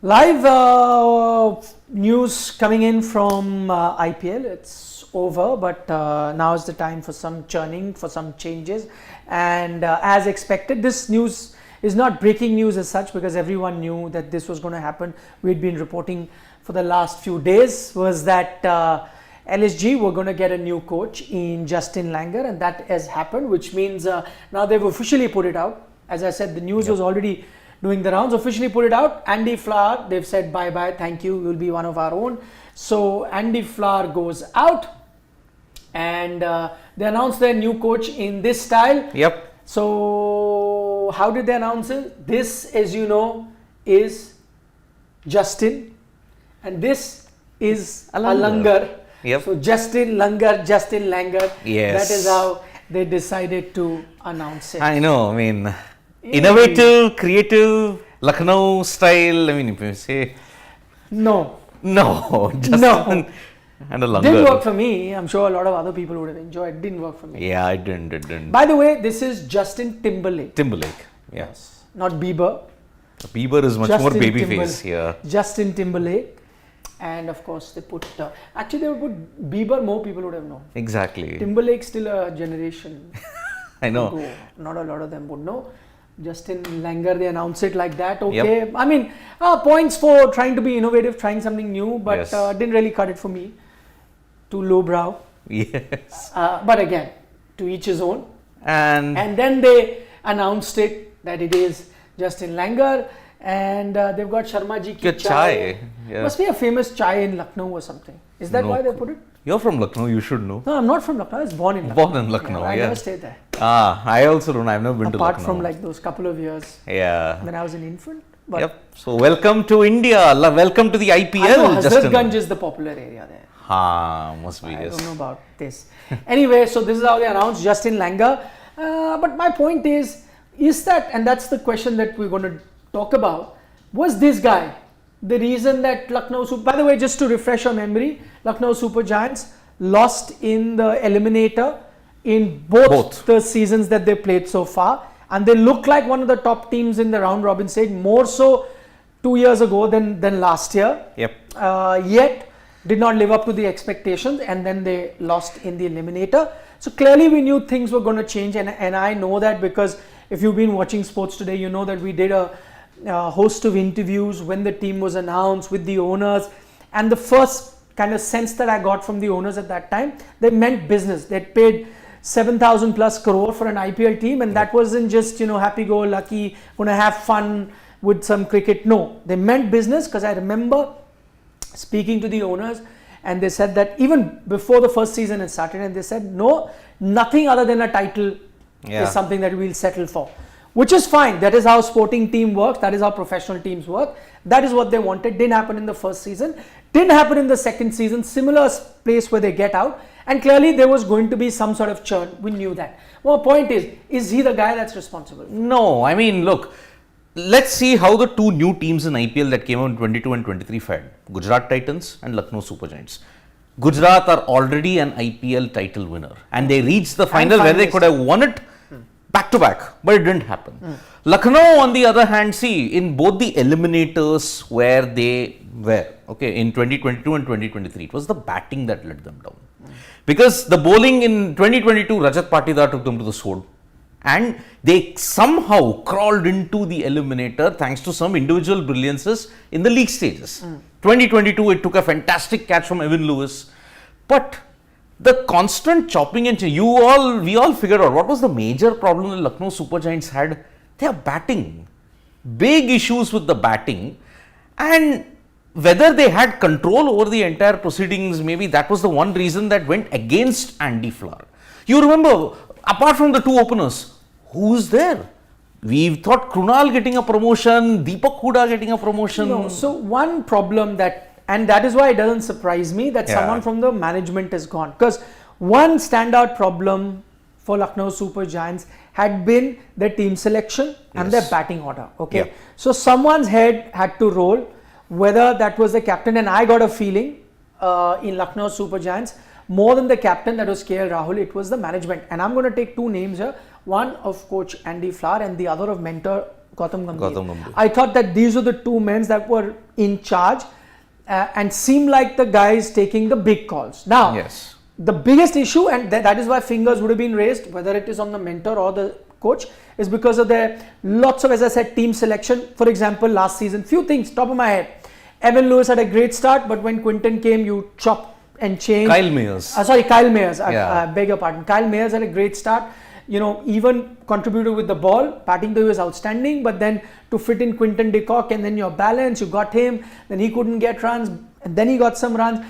Live news coming in from IPL. It's over, but now is the time for some churning, for some changes. And as expected, this news is not breaking news as such because everyone knew that this was going to happen. We'd been reporting for the last few days was that LSG were going to get a new coach in Justin Langer, and that has happened, which means now they've officially put it out. As I said, the news was already doing the rounds, officially put it out. Andy Flower, they've said bye-bye, thank you, you'll be one of our own. So Andy Flower goes out, and they announced their new coach in this style. Yep. So how did they announce it? This, as you know, is Justin, and this is a Langer. Yep. So Justin Langer. Yes. That is how they decided to announce it. I know, I mean, innovative, creative, Lucknow style. I mean, if you say No. Justin No. and a Langer. Didn't work for me. I'm sure a lot of other people would have enjoyed. Didn't work for me. Yeah, it didn't. By the way, this is Justin Timberlake. Yes. Not Bieber. Bieber is much more baby face here. Justin Timberlake. And of course, they put, actually they would put Bieber, more people would have known. Exactly. Timberlake still a generation. I know. ago. Not a lot of them would know. Justin Langer, they announced it like that. Okay. Yep. I mean, points for trying to be innovative, trying something new, but didn't really cut it for me. Too lowbrow. Yes. But again, to each his own. And then they announced it that it is Justin Langer, and they've got Sharma ji ki chai. Yeah. Must be a famous chai in Lucknow or something. Is that why they put it? You're from Lucknow, you should know. No, I'm not from Lucknow. I was born in Lucknow. Born in Lucknow, I never stayed there. I also don't. I've never been to Lucknow. Apart from like those couple of years. Yeah. When I was an infant. But Yep. So welcome to India. Welcome to the IPL. I know Hazratganj is the popular area there. Must be. I don't know about this. Anyway, so this is how they announced Justin Langer. But my point is that, and that's the question that we're going to talk about, was this guy the reason that Lucknow Super, by the way, just to refresh your memory, Lucknow Super Giants lost in the eliminator in both the seasons that they played so far, and they look like one of the top teams in the round robin stage, more so 2 years ago than last year. Yep. Yet did not live up to the expectations, and then they lost in the eliminator. So clearly we knew things were going to change, and I know that because if you've been watching sports today, you know that we did a host of interviews when the team was announced with the owners, and the first kind of sense that I got from the owners at that time, they meant business. They'd paid 7,000 plus crore for an IPL team, and that wasn't just, happy-go-lucky, going to have fun with some cricket. No, they meant business, because I remember speaking to the owners, and they said that even before the first season had started, and they said, no, nothing other than a title is something that we'll settle for. Which is fine. That is how sporting team works. That is how professional teams work. That is what they wanted. Didn't happen in the first season. Didn't happen in the second season. Similar place where they get out. And clearly there was going to be some sort of churn. We knew that. Well, point is he the guy that's responsible? No, I mean, look, let's see how the two new teams in IPL that came out in 22 and 23 fared. Gujarat Titans and Lucknow Super Giants. Gujarat are already an IPL title winner. And they reached the final where they could have won it back to back, but it didn't happen. Lucknow, on the other hand, see, in both the eliminators where they were, in 2022 and 2023, it was the batting that let them down. Because the bowling in 2022, Rajat Patidar took them to the sword. And they somehow crawled into the eliminator thanks to some individual brilliances in the league stages. 2022, it took a fantastic catch from Evan Lewis. But the constant chopping and we all figured out what was the major problem the Lucknow Super Giants had. They are batting. Big issues with the batting. And whether they had control over the entire proceedings, maybe that was the one reason that went against Andy Flower. You remember, apart from the two openers, who's there? We thought Krunal getting a promotion, Deepak Hooda getting a promotion. No, so one problem and that is why it doesn't surprise me that someone from the management is gone. Because one standout problem for Lucknow Super Giants had been their team selection and their batting order. Okay, so someone's head had to roll, whether that was the captain, and I got a feeling in Lucknow Super Giants, more than the captain, that was KL Rahul, it was the management. And I'm going to take two names here. One of coach Andy Flower and the other of mentor Gautam Gambhir. I thought that these were the two men that were in charge and seemed like the guys taking the big calls. Now, Yes. the biggest issue, and that is why fingers would have been raised, whether it is on the mentor or the coach, is because of their lots of, as I said, team selection. For example, last season, few things top of my head. Evan Lewis had a great start, but when Quinton came, you chop and change. Kyle Mayers. Kyle Mayers. Yeah. I beg your pardon. Kyle Mayers had a great start. Even contributed with the ball. Batting though was outstanding, but then to fit in Quinton de Kock and then your balance, you got him. Then he couldn't get runs, and then he got some runs.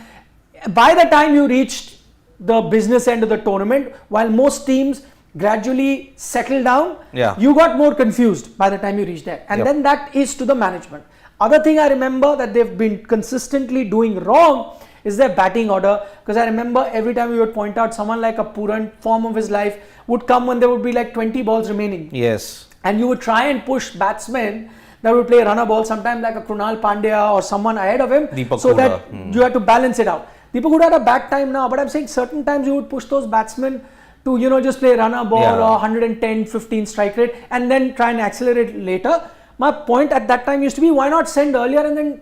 By the time you reached the business end of the tournament, while most teams gradually settle down, you got more confused by the time you reached there. And then that is to the management. Other thing I remember that they've been consistently doing wrong is their batting order, because I remember every time we would point out someone like a Puran, form of his life, would come when there would be like 20 balls remaining. Yes. And you would try and push batsmen that would play runner ball, sometimes like a Krunal Pandya or someone ahead of him, Deepak so Hooda. that you had to balance it out. Deepak Hooda had a bad time now, but I'm saying certain times you would push those batsmen to just play runner ball or 110, 15 strike rate and then try and accelerate later. My point at that time used to be, why not send earlier and then,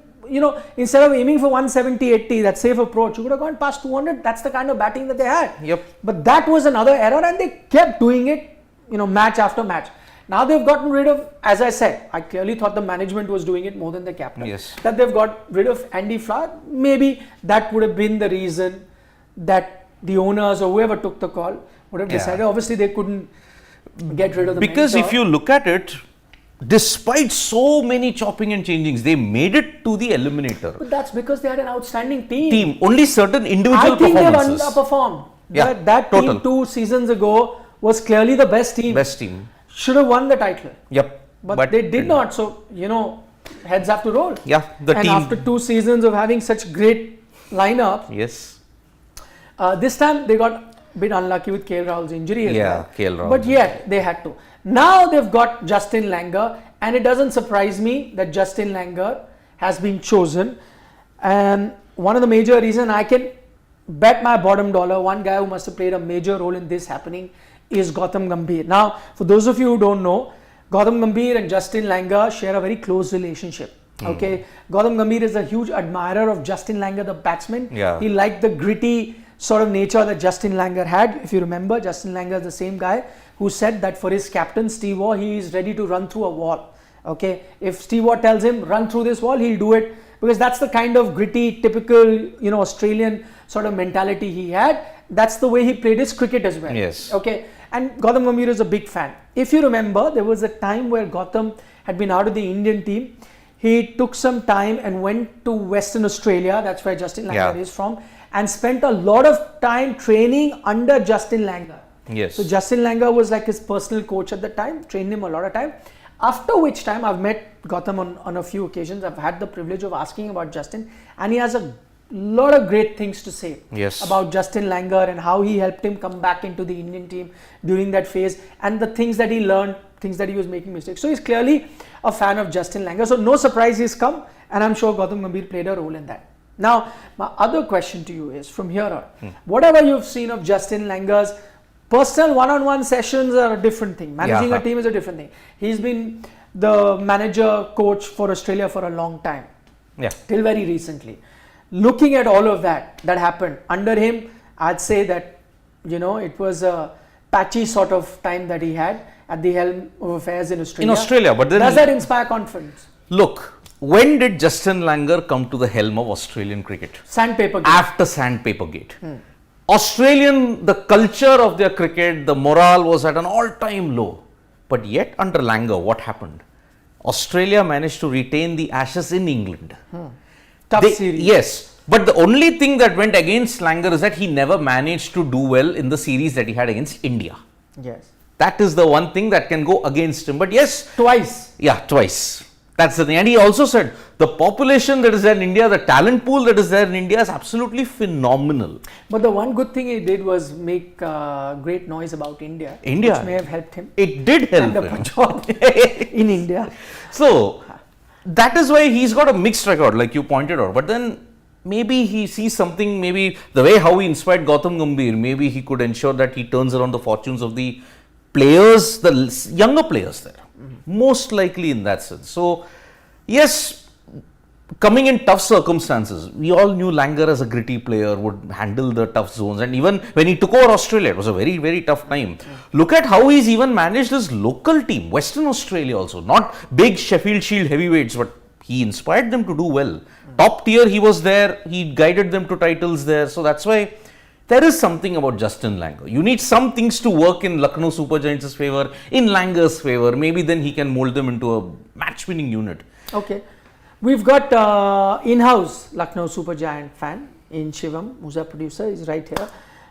instead of aiming for 170, 80, that safe approach, you could have gone past 200. That's the kind of batting that they had. Yep. But that was another error, and they kept doing it, match after match. Now they've gotten rid of, as I said, I clearly thought the management was doing it more than the captain. Yes. That they've got rid of Andy Flower. Maybe that would have been the reason that the owners or whoever took the call would have decided. Obviously, they couldn't get rid of the Because mentor. if you look at it, despite so many chopping and changings, they made it to the eliminator. But that's because they had an outstanding team. Only certain individual I think performances. they've underperformed. Yeah, that total. team 2 seasons ago was clearly the best team. Best team. Should have won the title. Yep. But they did not. So, heads have to roll. Yeah, the and team. after 2 seasons of having such great lineup, Yes. this time they got a bit unlucky with KL Rahul's injury as well. KL Rahul. But yet, they had to. Now they've got Justin Langer, and it doesn't surprise me that Justin Langer has been chosen. And one of the major reasons I can bet my bottom dollar, one guy who must have played a major role in this happening is Gautam Gambhir. Now, for those of you who don't know, Gautam Gambhir and Justin Langer share a very close relationship. Okay, Gautam Gambhir is a huge admirer of Justin Langer, the batsman. Yeah. He liked the gritty sort of nature that Justin Langer had. If you remember, Justin Langer is the same guy who said that for his captain, Steve Waugh, he is ready to run through a wall. Okay, if Steve Waugh tells him run through this wall, he'll do it, because that's the kind of gritty, typical, Australian sort of mentality he had. That's the way he played his cricket as well. Yes. Okay, and Gautam Gambhir is a big fan. If you remember, there was a time where Gautam had been out of the Indian team. He took some time and went to Western Australia, that's where Justin Langer is from, and spent a lot of time training under Justin Langer. Yes. So Justin Langer was like his personal coach at the time, trained him a lot of time. After which time, I've met Gautam on a few occasions. I've had the privilege of asking about Justin, and he has a lot of great things to say about Justin Langer and how he helped him come back into the Indian team during that phase, and the things that he learned, things that he was making mistakes. So he's clearly a fan of Justin Langer. So no surprise he's come, and I'm sure Gautam Gambhir played a role in that. Now, my other question to you is, from here on, whatever you've seen of Justin Langer's personal one-on-one sessions are a different thing. Managing a team is a different thing. He's been the manager, coach for Australia for a long time. Till very recently. Looking at all of that happened under him, I'd say that, it was a patchy sort of time that he had at the helm of affairs in Australia. But then does that inspire confidence? Look, when did Justin Langer come to the helm of Australian cricket? Sandpaper Gate. After Sandpaper Gate. Australian, the culture of their cricket, the morale was at an all-time low. But yet under Langer, what happened? Australia managed to retain the Ashes in England. Tough series. Yes, but the only thing that went against Langer is that he never managed to do well in the series that he had against India. Yes. That is the one thing that can go against him. But yes. Twice. Yeah, twice. That's the thing. And he also said the population that is there in India, the talent pool that is there in India is absolutely phenomenal. But the one good thing he did was make great noise about India. Which may have helped him. It did help him. Punjab in India. So, that is why he's got a mixed record, like you pointed out. But then maybe he sees something, maybe the way how he inspired Gautam Gambhir, maybe he could ensure that he turns around the fortunes of the players, the younger players there. most likely in that sense. So, yes, coming in tough circumstances, we all knew Langer as a gritty player would handle the tough zones, and even when he took over Australia, it was a very, very tough time. Look at how he's even managed his local team, Western Australia also, not big Sheffield Shield heavyweights, but he inspired them to do well. Top tier, he was there, he guided them to titles there, so that's why there is something about Justin Langer. You need some things to work in Lucknow Super Giants' favour, in Langer's favour, maybe then he can mold them into a match-winning unit. Okay. We've got in-house Lucknow Super Giant fan in Shivam, who's our producer, is right here.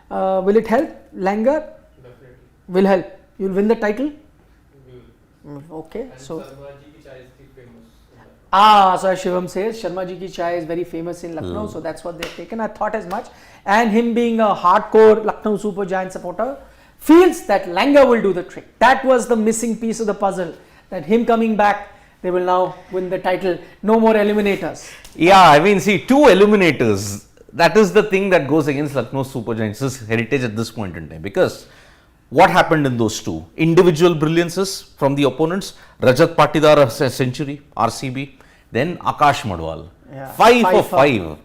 Will it help? Langer? Definitely. Will help. You'll win the title? Okay. And So, Sharma ji ki chai is the famous. so as Shivam says, Sharma ji ki chai is very famous in Lucknow, so that's what they've taken. I thought as much. And him being a hardcore Lucknow Super Giant supporter, feels that Langer will do the trick. That was the missing piece of the puzzle, that him coming back, they will now win the title. No more eliminators. Yeah, I mean, see, 2 eliminators, that is the thing that goes against Lucknow Super Giants' heritage at this point in time. Because what happened in those 2? Individual brilliances from the opponents. Rajat Patidar a century, RCB. Then Akash Madwal. Yeah. 5 for 5.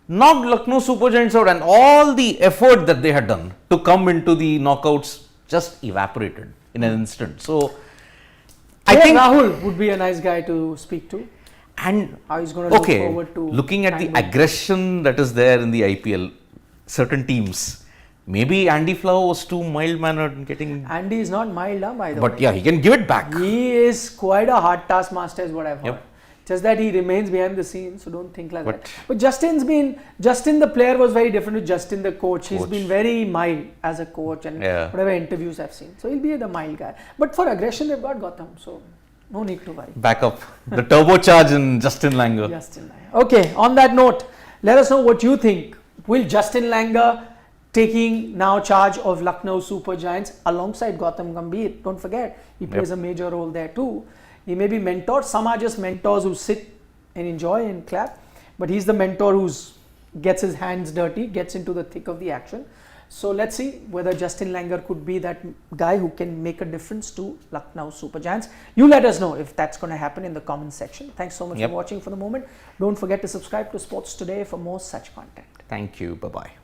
Knocked Lucknow Super Giants out, and all the effort that they had done to come into the knockouts just evaporated in an instant. So, I think Rahul would be a nice guy to speak to. And How he's going to look forward to looking at the timing. aggression that is there in the IPL, certain teams, maybe Andy Flower was too mild-mannered in getting, Andy is not mild, by the way. but yeah, he can give it back. He is quite a hard taskmaster, is what I've heard. Yep. Just that he remains behind the scenes, so don't think like But- that. But Justin the player was very different to Justin the coach. He's Coach. been very mild as a coach, and Yeah. whatever interviews I've seen. So he'll be the mild guy. But for aggression, they've got Gotham, so no need to worry. Back up the turbocharge in Justin Langer. Justin Langer. Okay, on that note, let us know what you think. Will Justin Langer taking now charge of Lucknow Super Giants alongside Gautam Gambhir? Don't forget, he plays a major role there too. He may be mentor. Some are just mentors who sit and enjoy and clap, but he's the mentor who gets his hands dirty, gets into the thick of the action. So let's see whether Justin Langer could be that guy who can make a difference to Lucknow Super Giants. You let us know if that's going to happen in the comment section. Thanks so much for watching for the moment. Don't forget to subscribe to Sports Today for more such content. Thank you. Bye-bye.